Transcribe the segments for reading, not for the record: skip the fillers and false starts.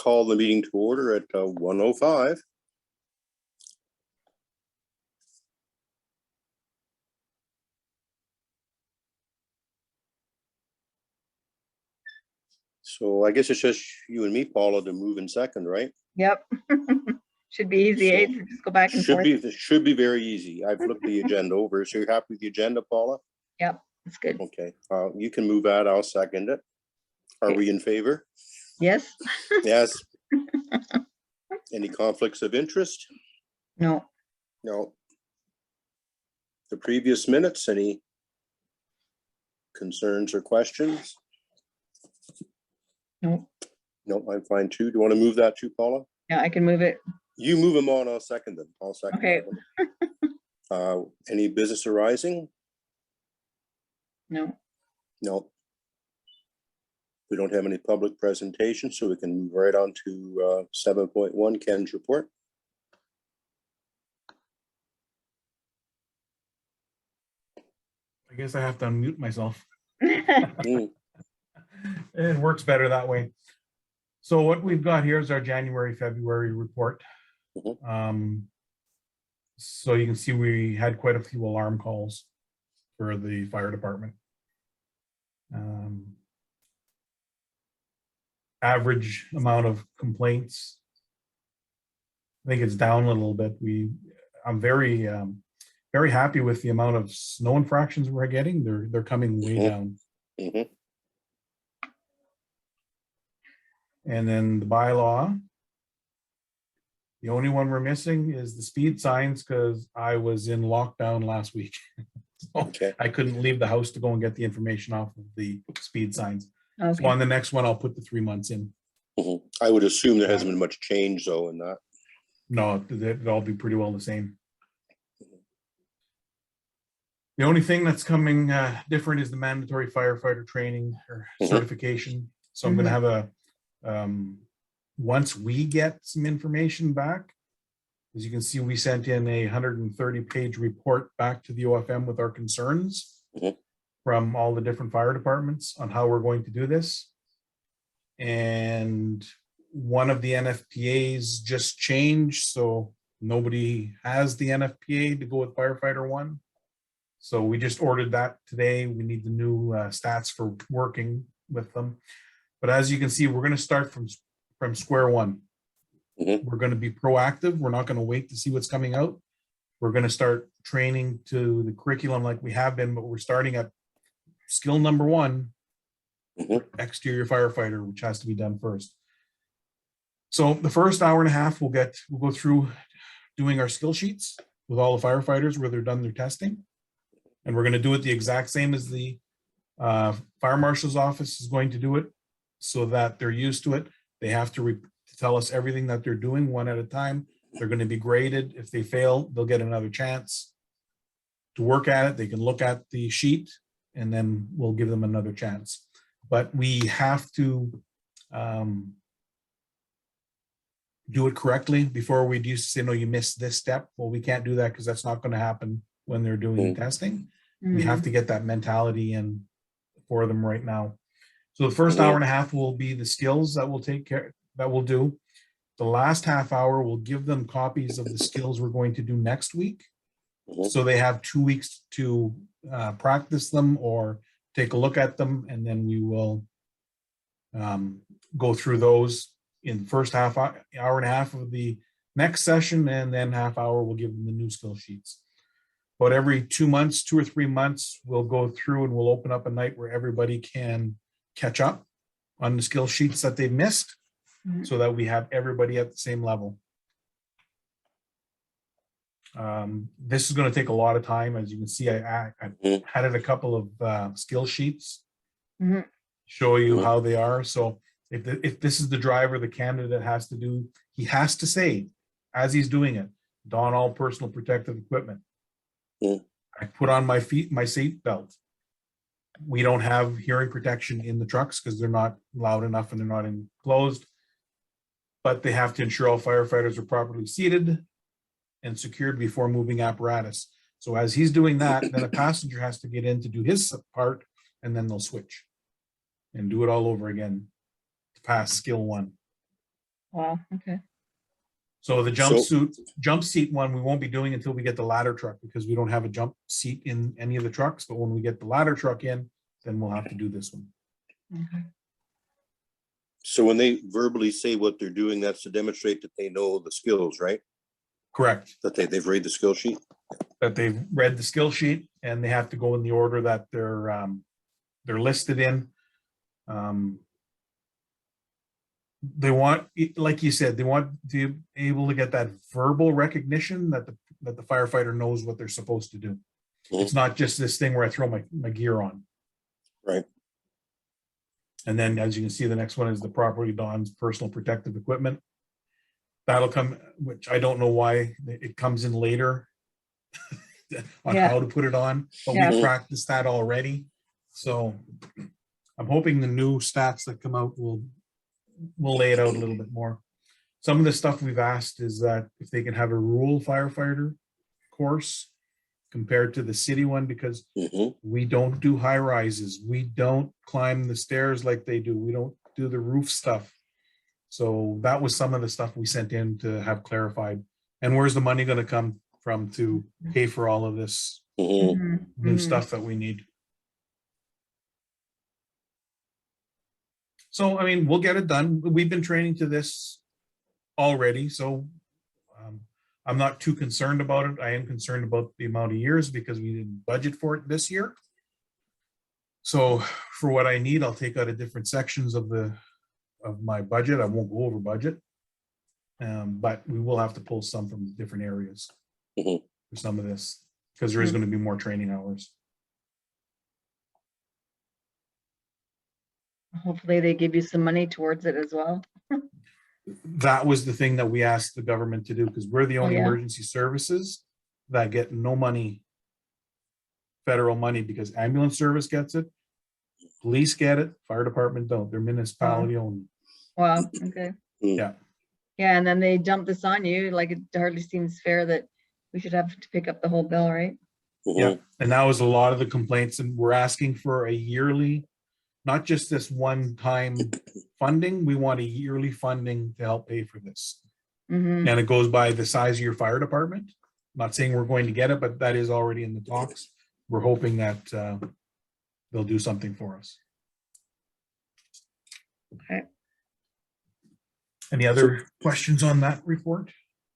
call the meeting to order at 1:05. So I guess it's just you and me, Paula, to move in second, right? Yep. Should be easy, eh? So Just go back and forth. should be very easy. I've looked the agenda over. So you're happy with the agenda, Paula? Yep, it's good. Okay, you can move that. I'll second it. Are we in favor? Yes? Yes. Any conflicts of interest? No. No. The previous minutes, any concerns or questions? No. No, I'm fine too. Do you want to move that too, Paula? Yeah, I can move it. You move them on, I'll second them. I'll second Okay. them. Any business arising? No. No. We don't have any public presentation, so we can move right on to 7.1, Ken's report. I guess I have to unmute myself. Mm, It works better that way. So what we've got here is our January, February report. So you can see we had quite a few alarm calls for the fire department. Average amount of complaints, I think it's down a little bit. I'm very happy with the amount of snow infractions we're getting. They're coming way down. mhm. And then the bylaw, the only one we're missing is the speed signs, because I was in lockdown last week. So Okay. I couldn't leave the house to go and get the information off of the speed signs. So Okay. on the next one, I'll put the 3 months in. Mhm. I would assume there hasn't been much change though in that. No, it'll all be pretty well the same. The only thing that's coming different is the mandatory firefighter training or certification. So I'm going to have a, once we get some information back, as you can see, we sent in a 130-page report back to the OFM with our concerns from all the different fire departments on how we're going to do this. And one of the NFPAs just changed, so nobody has the NFPA to go with firefighter 1. So we just ordered that today. We need the new stats for working with them. But as you can see, we're going to start from square one. We're going to be proactive. We're not going to wait to see what's coming out. We're going to start training to the curriculum like we have been, but we're starting at skill number 1, exterior firefighter, which has to be done first. So the first hour and a half, we'll go through doing our skill sheets with all the firefighters where they're done their testing. And we're going to do it the exact same as the fire marshal's office is going to do it, so that they're used to it. They have to tell us everything that they're doing one at a time. They're going to be graded. If they fail, they'll get another chance to work at it. They can look at the sheet and then we'll give them another chance. But we have to do it correctly. Before we used to say, no, you missed this step. Well, we can't do that because that's not going to happen when they're doing testing. We have to get that mentality in for them right now. So the first hour and a half will be the skills that we'll do. The last half hour, we'll give them copies of the skills we're going to do next week. So they have 2 weeks to practice them or take a look at them. And then we will go through those in the first hour and a half of the next session. And then half hour, we'll give them the new skill sheets. But every 2 months, 2 or 3 months, we'll go through and we'll open up a night where everybody can catch up on the skill sheets that they've missed, so that we have everybody at the same level. This is going to take a lot of time. As you can see, I added a couple of skill sheets, show you how they are. So if this is the driver, the candidate has to do, he has to say, as he's doing it, don all personal protective equipment. I put on my seat belt. We don't have hearing protection in the trucks because they're not loud enough and they're not enclosed. But they have to ensure all firefighters are properly seated and secured before moving apparatus. So as he's doing that, then a passenger has to get in to do his part, and then they'll switch and do it all over again to pass skill 1. Wow, okay. So the So- jump seat one, we won't be doing until we get the ladder truck because we don't have a jump seat in any of the trucks. But when we get the ladder truck in, then we'll have to do this one. Okay. So when they verbally say what they're doing, that's to demonstrate that they know the skills, right? Correct. That they've read the skill sheet? That they've read the skill sheet and they have to go in the order that they're listed in. They want, like you said, they want to be able to get that verbal recognition that the firefighter knows what they're supposed to do. It's not just this thing where I throw my gear on. Right. And then, as you can see, the next one is the property dons personal protective equipment. That'll come, which I don't know why it comes in later on Yeah. how to put it on, but Yeah. we practiced that already. So I'm hoping the new stats that come out will lay it out a little bit more. Some of the stuff we've asked is that if they can have a rural firefighter course compared to the city one, because Mhm. we don't do high rises. We don't climb the stairs like they do. We don't do the roof stuff. So that was some of the stuff we sent in to have clarified. And where's the money going to come from to pay for all of this Mhm. Mhm, new mhm. stuff that we need? So, I mean, we'll get it done. We've been training to this already, so I'm not too concerned about it. I am concerned about the amount of years because we didn't budget for it this year. So for what I need, I'll take out of different sections of my budget. I won't go over budget. But we will have to pull some from different areas Mhm. for some of this, because there is going to be more training hours. Hopefully they give you some money towards it as well. That was the thing that we asked the government to do, because we're the only yeah. emergency services that get no money, federal money, because ambulance service gets it, police get it, fire department don't. They're municipality only. Wow, okay. Yeah. Yeah, and then they dump this on you, like it hardly seems fair that we should have to pick up the whole bill, right? Yeah, Mhm. and that was a lot of the complaints, and we're asking for a yearly, not just this one-time funding. We want a yearly funding to help pay for this. Mhm. And it goes by the size of your fire department. Not saying we're going to get it, but that is already in the talks. We're hoping that they'll do something for us. Okay. Any other questions on that report?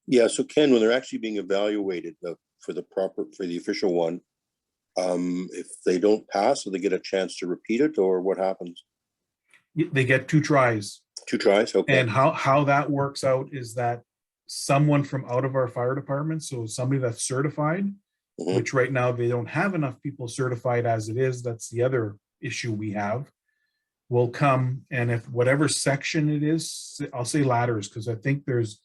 Yeah, so Ken, when they're actually being evaluated for the official one, if they don't pass, do they get a chance to repeat it, or what happens? They get 2 tries. 2 tries? Okay. And how that works out is that someone from out of our fire department, so somebody that's certified, Mhm. which right now they don't have enough people certified as it is, that's the other issue we have, will come, and if whatever section it is, I'll say ladders, because I think there's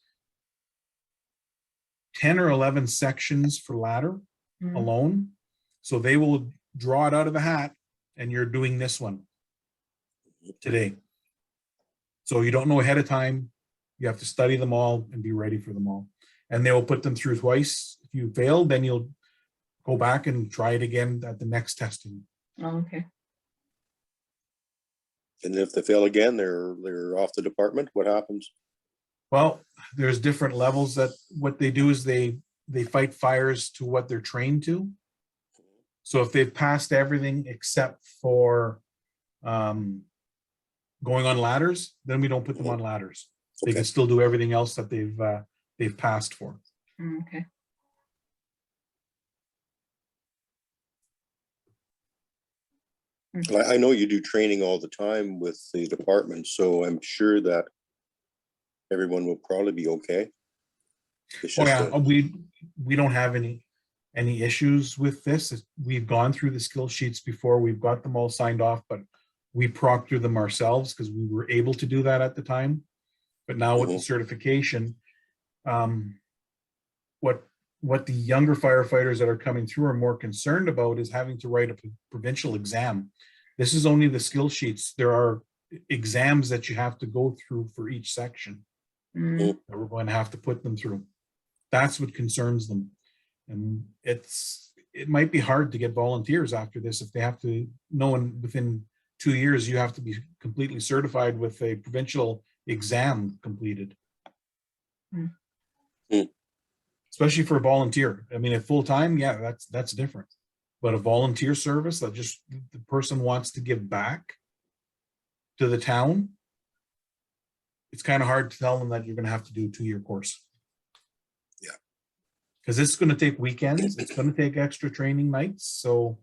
10 or 11 sections for ladder Mhm. alone. So they will draw it out of the hat, and you're doing this one today. So you don't know ahead of time. You have to study them all and be ready for them all. And they will put them through twice. If you fail, then you'll go back and try it again at the next testing. Oh, okay. And if they fail again, they're off the department. What happens? Well, there's different levels. That what they do is they fight fires to what they're trained to. So if they've passed everything except for going on ladders, then we don't put them on ladders. They Okay. can still do everything else that they've passed for. Okay. I know you do training all the time with the department, so I'm sure that everyone will probably be okay. It's Oh just yeah, we don't have any issues with this. We've gone through the skill sheets before. We've got them all signed off, but we proctor them ourselves because we were able to do that at the time. But now with the Mhm. certification, what the younger firefighters that are coming through are more concerned about is having to write a provincial exam. This is only the skill sheets. There are exams that you have to go through for each section Mhm. that we're going to have to put them through. That's what concerns them. And it might be hard to get volunteers after this if they have to know within 2 years you have to be completely certified with a provincial exam completed. Hmm. Especially for a volunteer. I mean, at full-time, yeah, that's different. But a volunteer service that just the person wants to give back to the town, it's kind of hard to tell them that you're going to have to do a 2-year course. Yeah. Because it's going to take weekends, it's going to take extra training nights. So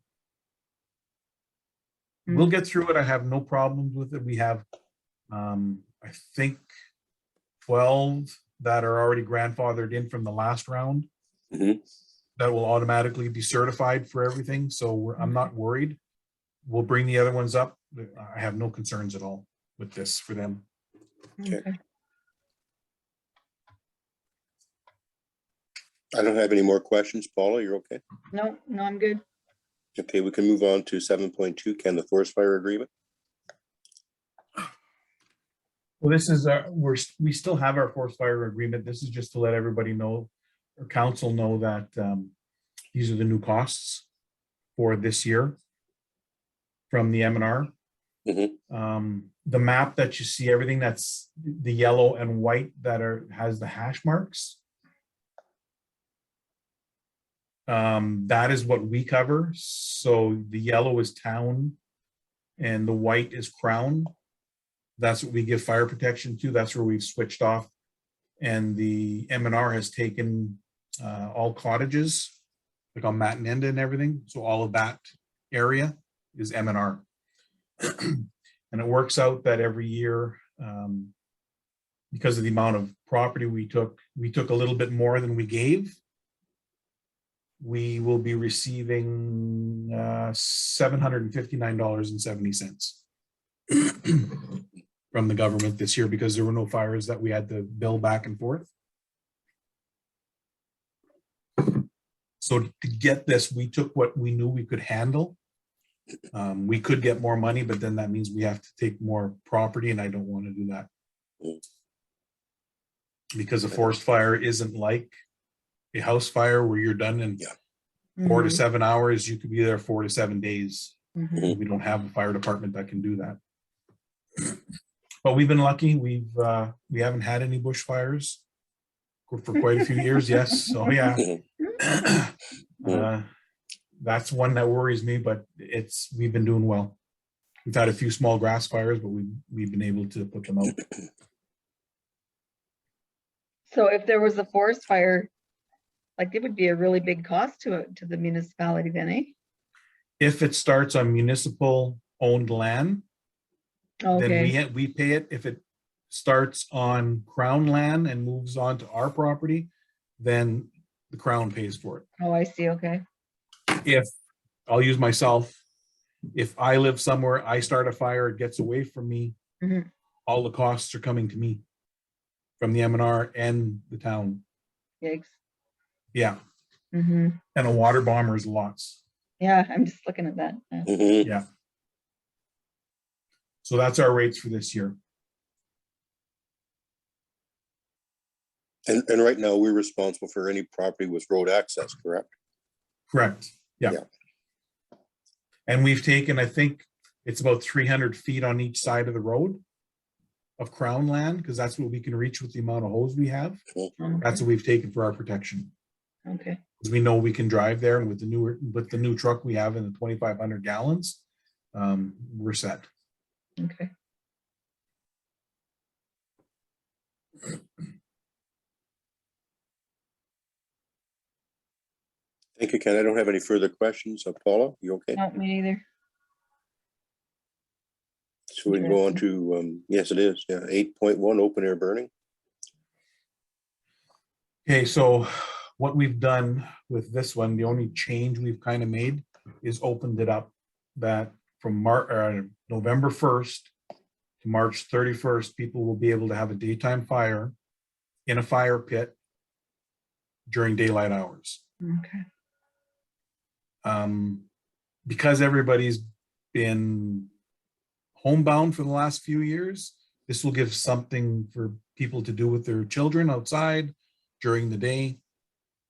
we'll get through it. I have no problems with it. We have, I think, 12 that are already grandfathered in from the last round. Mhm. That will automatically be certified for everything. So I'm not worried. We'll bring the other ones up. I have no concerns at all with this for them. Okay. Okay. I don't have any more questions. Paula, you're okay? No, I'm good. Okay, we can move on to 7.2, Ken, the forest fire agreement. Well, this is we still have our forest fire agreement. This is just to let everybody know, or council know, that these are the new costs for this year from the M&R. The map that you see, everything that's the yellow and white that has the hash marks. That is what we cover. So the yellow is town and the white is Crown. That's what we give fire protection to. That's where we've switched off. And the M&R has taken all cottages, like on Matinenda and everything. So all of that area is M&R. And it works out that every year, because of the amount of property we took a little bit more than we gave. We will be receiving $759.70 from the government this year because there were no fires that we had to bill back and forth. So to get this, we took what we knew we could handle. We could get more money, but then that means we have to take more property, and I don't want to do that. Because a forest fire isn't like a house fire where you're done in 4 to 7 hours. You could be there 4 to 7 days. Mhm. We don't have a fire department that can do that. But we've been lucky. We haven't had any bushfires for quite a few years. Yes. So yeah. That's one that worries me, but we've been doing well. We've had a few small grass fires, but we've been able to put them out. So if there was a forest fire, like it would be a really big cost to the municipality then, eh? If it starts on municipal owned land, Okay. then we pay it. If it starts on Crown land and moves on to our property, then the Crown pays for it. Oh, I see. Okay. If I'll use myself, if I live somewhere, I start a fire, it gets away from me, Mhm. all the costs are coming to me from the M&R and the town. Yikes. Yeah. Hmm. And a water bomber is lots. Yeah, I'm just looking at that. Yeah. So that's our rates for this year. And right now, we're responsible for any property with road access, correct? Correct. Yeah. Yeah. And we've taken, I think it's about 300 feet on each side of the road of Crown land, because that's what we can reach with the amount of hose we have. That's what we've taken for our protection. Okay. Because we know we can drive there, and with the new truck we have in the 2,500 gallons, we're set. Okay. Thank you, Ken. I don't have any further questions. Paula, you okay? No, me neither. So we can go on to, yes, it is. Yeah, 8.1, open air burning. Okay, so what we've done with this one, the only change we've kind of made is opened it up that from November 1st to March 31st, people will be able to have a daytime fire in a fire pit during daylight hours. Okay. Because everybody's been homebound for the last few years, this will give something for people to do with their children outside during the day,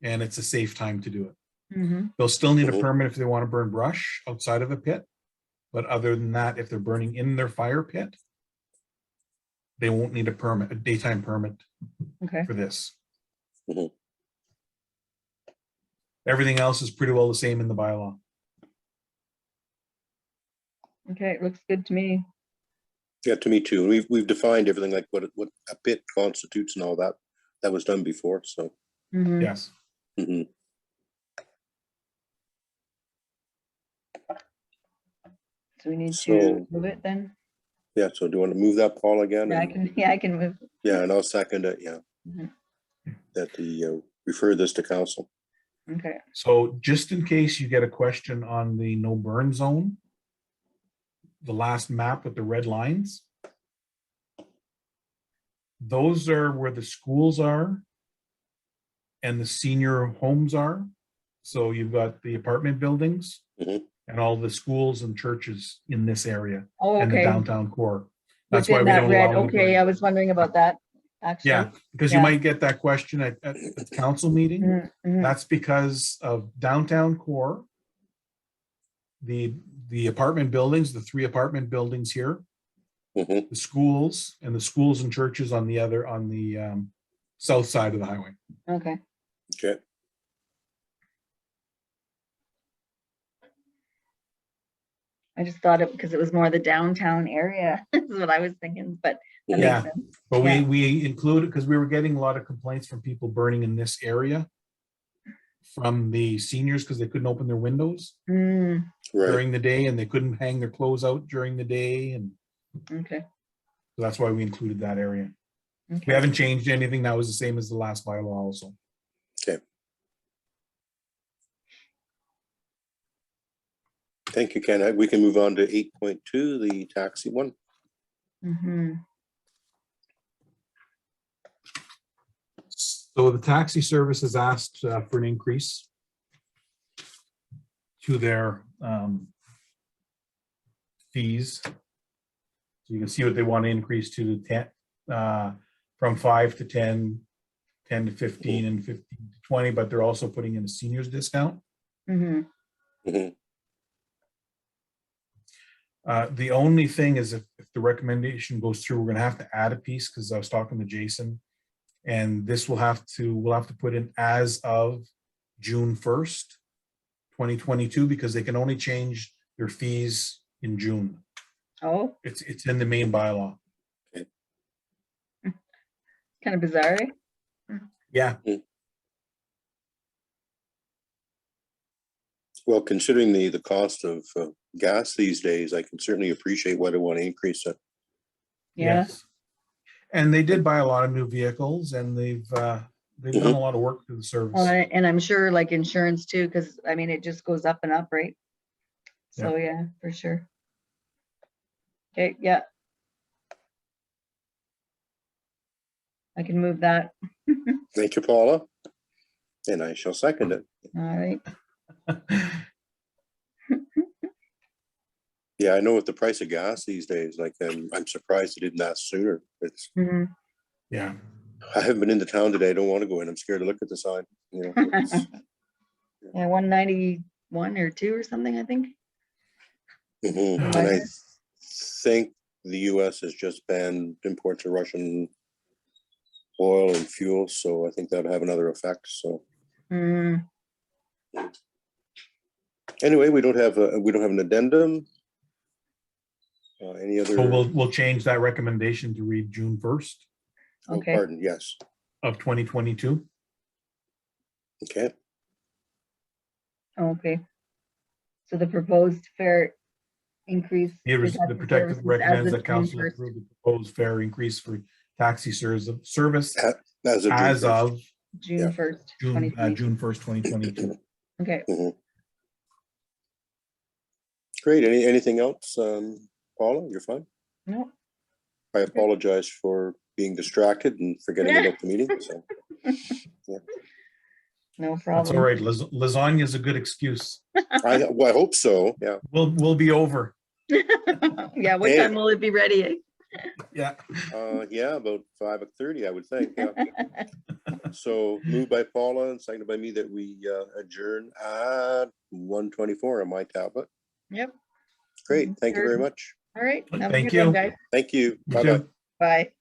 and it's a safe time to do it. Mm-hmm. They'll still need a permit if they want to burn brush outside of a pit, but other than that, if they're burning in their fire pit, they won't need a permit, a daytime permit Okay, for this. Mhm. Everything else is pretty well the same in the bylaw. okay, it looks good to me. Yeah, to me too. We've defined everything like what a pit constitutes and all that. That was done before, so. Mhm. Yes. Mhm. So we need to So- move it then? Yeah, so do you want to move that, Paul, again? Yeah, I And- can, yeah, I can move. Yeah, and I'll second it, yeah. Mhm. That the, refer this to council. Okay, So just in case you get a question on the no burn zone, the last map with the red lines, those are where the schools are and the senior homes are. So you've got the apartment buildings Mhm. and all the schools and churches in this area oh, and the okay. downtown core. That's why Within we that don't red, allow. okay, anybody- I was wondering about that, actually. Yeah, because you Yeah. might get that question at the council meeting. Mhm, mhm. That's because of downtown core. The apartment buildings, the 3 apartment buildings here, Mhm. the schools and the schools and churches on the other, on the south side of the highway. Okay, Okay, I just thought it, because it was more the downtown area, is what I was thinking, but that Yeah. makes sense. But Yeah. we included, because we were getting a lot of complaints from people burning in this area from the seniors because they couldn't open their windows Mm, right. during the day and they couldn't hang their clothes out during the day. And okay, so that's why we included that area. We okay. haven't changed anything. That was the same as the last bylaw also. Thank you, Ken. We can move on to 8.2, the taxi one. Mhm. So the taxi service has asked for an increase to their fees. So you can see what they want to increase to 10, from 5 to 10, 10 to 15, and 15 to 20, but they're also putting in a seniors discount. Mhm. Mhm. The only thing is if the recommendation goes through, we're gonna have to add a piece because I was talking to Jason. And this we'll have to put in as of June 1st, 2022, because they can only change their fees in June. Oh, It's in the main bylaw. kind of bizarre. Yeah, Well, considering the cost of gas these days, I can certainly appreciate why they want to increase it. Yeah, yes. And they did buy a lot of new vehicles and they've done a lot of work to the service. well, and I'm sure like insurance too, because I mean, it just goes up and up, right? So, yeah, for sure. Okay, yeah. I can move that. Thank you, Paula. And I shall second it. All right. Yeah, I know with the price of gas these days, like I'm surprised it didn't ask sooner. Mhm. Yeah, I haven't been into town today. I don't want to go in. I'm scared to look at the sign. You know, it's- Yeah, 191 or 2 or something, I think. Mhm. And I think the US has just banned imports of Russian oil and fuel, so I think that would have another effect, so. Mm, Anyway, we don't have an addendum. Any other? so we'll change that recommendation to read June 1st Oh, okay. pardon, yes, of 2022. okay, Okay. So the proposed fare increase. The for taxi protective services recommends as of that council June 1st. approve the proposed fare increase for taxi service as of June as 1st. of June Yeah. 1st, June 2022. 1st, 2022. Okay. Great, anything else, Paula, you're fine? No. I apologize for being distracted and forgetting about the meeting, so. No That's problem. all right. Lasagna is a good excuse. I hope so, yeah. We'll be over. Yeah, what Hey. time will it be ready? Eh? Yeah. Yeah, about 5:30, I would think, yeah. So moved by Paula and seconded by me that we adjourn at 1:24 on my tablet. Yep. Great, thank you very Sure. much. All right. Have a Thank good one, you. guys. Thank you. You Bye-bye. too. Bye.